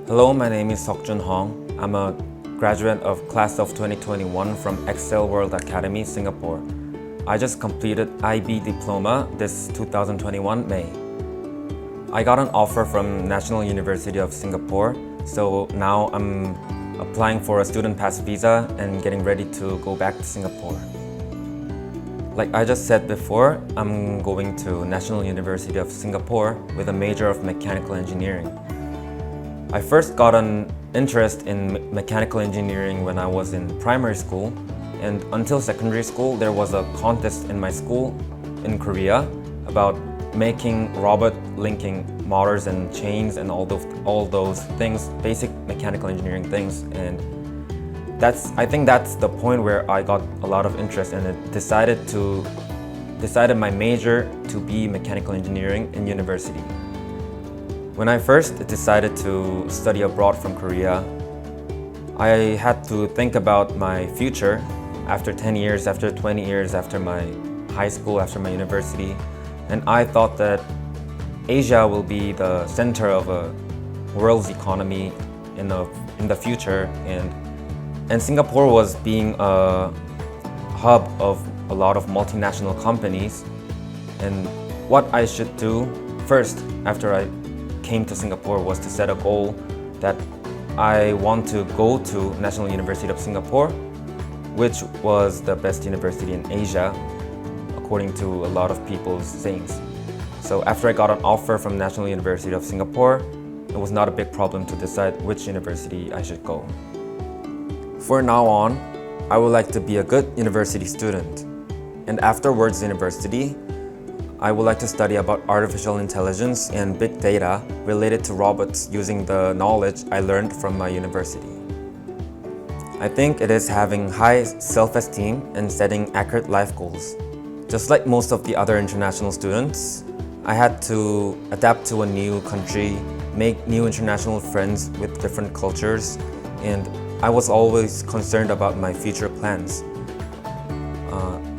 Hello, my name is Seokjun Hong. I'm a graduate of class of 2021 from Excel World Academy, Singapore. I just completed IB diploma this 2021 May. I got an offer from National University of Singapore, so now I'm applying for a student pass visa and getting ready to go back to Singapore. Like I just said before, I'm going to National University of Singapore with a major of mechanical engineering. I first got an interest in mechanical engineering when I was in primary school, and until secondary school there was a contest in my school in Korea about making robot linking motors and chains and all those things, basic mechanical engineering things, and I think that's the point where I got a lot of interest and it decided my major to be mechanical engineering in university. When I first decided to study abroad from Korea, I had to think about my future after 10 years, after 20 years, after my high school, after my university, and I thought that Asia will be the center of a world's economy in the future, and Singapore was being a hub of a lot of multinational companies. And what I should do first after I came to Singapore was to set a goal that I want to go to National University of Singapore, which was the best university in Asia, according to a lot of people's sayings. So after I got an offer from National University of Singapore, it was not a big problem to decide which university I should go. For now on, I would like to be a good university student. And afterwards university, I would like to study about artificial intelligence and big data related to robots using the knowledge I learned from my university. I think it is having high self-esteem and setting accurate life goals. Just like most of the other international students, I had to adapt to a new country, make new international friends with different cultures, and I was always concerned about my future plans.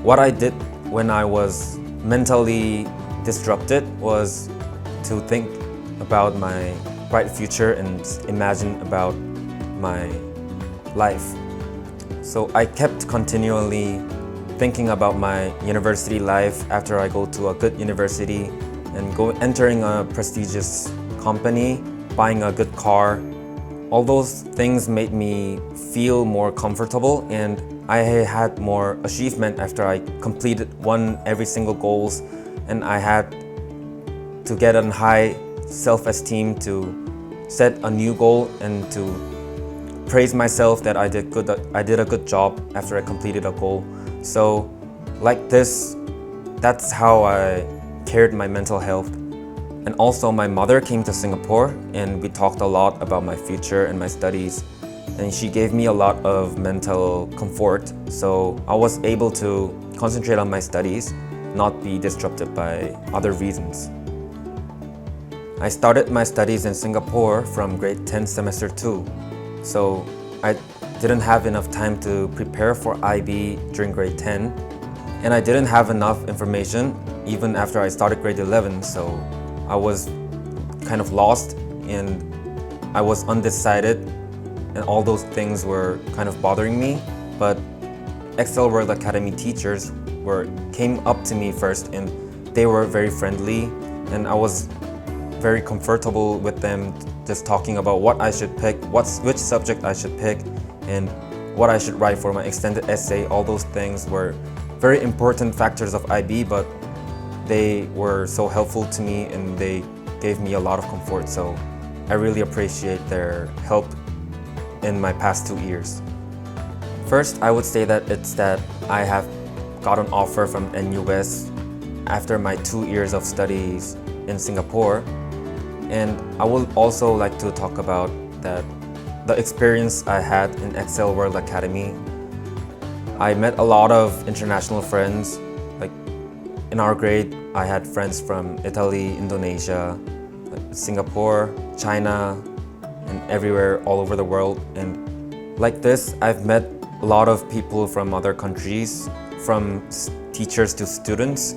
What I did when I was mentally disrupted was to think about my bright future and imagine about my life. So I kept continually thinking about my university life after I go to a good university and entering a prestigious company, buying a good car. All those things made me feel more comfortable, and I had more achievement after I completed every single goals, and I had to get a high self-esteem to set a new goal and to praise myself that I did a good job after I completed a goal. So like this, that's how I cared my mental health. And also my mother came to Singapore and we talked a lot about my future and my studies, and she gave me a lot of mental comfort, so I was able to concentrate on my studies, not be disrupted by other reasons. I started my studies in Singapore from grade 10 semester 2, so I didn't have enough time to prepare for IB during grade 10, and I didn't have enough information even after I started grade 11, so I was kind of lost and I was undecided, and all those things were kind of bothering me. But Excel World Academy teachers came up to me first, and they were very friendly, and I was very comfortable with them, just talking about what I should pick, which subject I should pick, and what I should write for my extended essay. All those things were very important factors of IB, but they were so helpful to me and they gave me a lot of comfort, so I really appreciate their help in my past 2 years. First, I would say that it's that I have got an offer from NUS after my 2 years of studies in Singapore, and I would also like to talk about the experience I had in Excel World Academy. I met a lot of international friends. Like in our grade, I had friends from Italy, Indonesia, Singapore, China, and everywhere all over the world. And like this, I've met a lot of people from other countries, from teachers to students.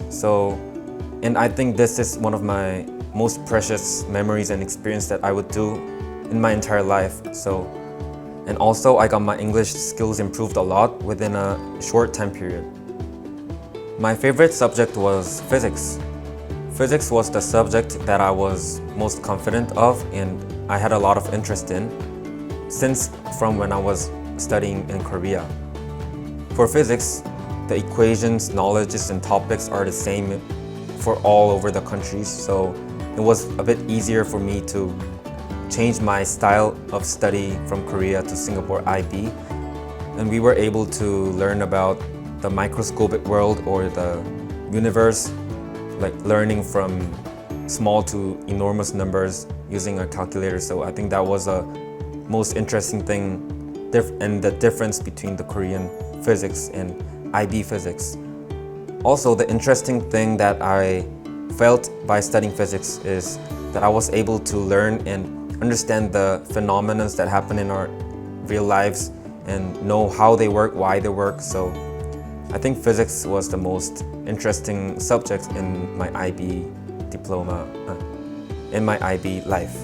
And I think this is one of my most precious memories and experience that I would do in my entire life. And also I got my English skills improved a lot within a short time period. My favorite subject was physics. Physics was the subject that I was most confident of and I had a lot of interest in since from when I was studying in Korea. For physics, the equations, knowledges, and topics are the same for all over the countries, so it was a bit easier for me to change my style of study from Korea to Singapore IB. And we were able to learn about the microscopic world or the universe, like learning from small to enormous numbers using a calculator. So I think that was a most interesting thing and the difference between the Korean physics and IB physics. Also, the interesting thing that I felt by studying physics is that I was able to learn and understand the phenomena that happen in our real lives and know how they work, why they work. So I think physics was the most interesting subject in my IB diploma, in my IB life.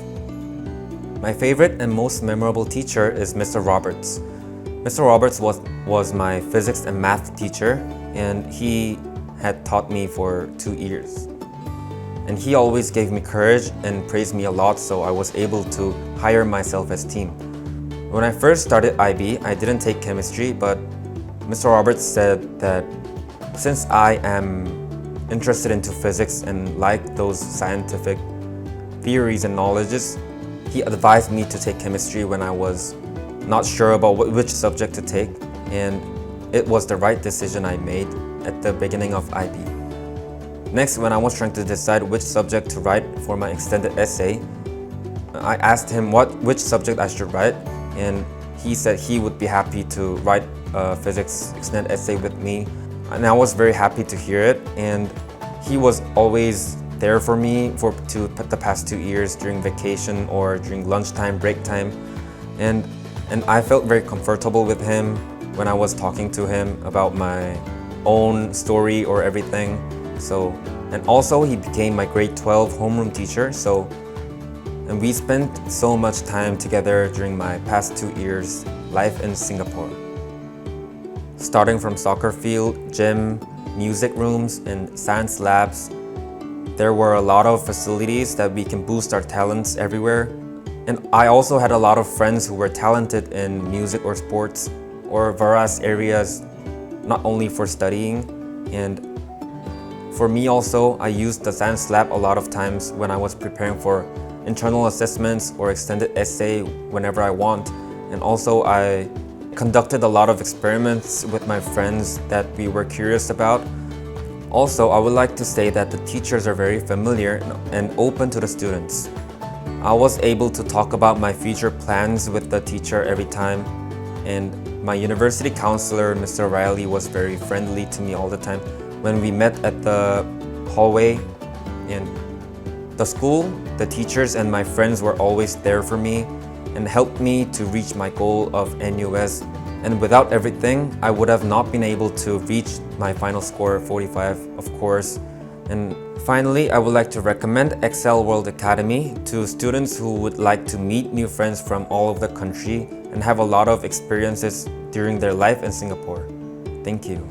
My favorite and most memorable teacher is Mr. Roberts. Mr. Roberts was my physics and math teacher, and he had taught me for 2 years. And he always gave me courage and praised me a lot, so I was able to hire my self-esteem. When I first started IB, I didn't take chemistry, but Mr. Roberts said that since I am interested into physics and like those scientific theories and knowledges, he advised me to take chemistry when I was not sure about which subject to take, and it was the right decision I made at the beginning of IB. Next, when I was trying to decide which subject to write for my extended essay, I asked him which subject I should write, and he said he would be happy to write a physics extended essay with me. And I was very happy to hear it, and he was always there for me for the past 2 years during vacation or during lunchtime, break time. And I felt very comfortable with him when I was talking to him about my own story or everything. And also he became my grade 12 homeroom teacher. And we spent so much time together during my past 2 years life in Singapore. Starting from soccer field, gym, music rooms, and science labs, there were a lot of facilities that we can boost our talents everywhere. And I also had a lot of friends who were talented in music or sports or various areas, not only for studying. And for me also, I used the science lab a lot of times when I was preparing for internal assessments or extended essay whenever I want. And also I conducted a lot of experiments with my friends that we were curious about. Also, I would like to say that the teachers are very familiar and open to the students. I was able to talk about my future plans with the teacher every time, and my university counselor, Mr. Riley, was very friendly to me all the time. When we met at the hallway in the school, the teachers and my friends were always there for me and helped me to reach my goal of NUS. And without everything, I would have not been able to reach my final score, 45, of course. And finally, I would like to recommend Excel World Academy to students who would like to meet new friends from all over the country and have a lot of experiences during their life in Singapore. Thank you.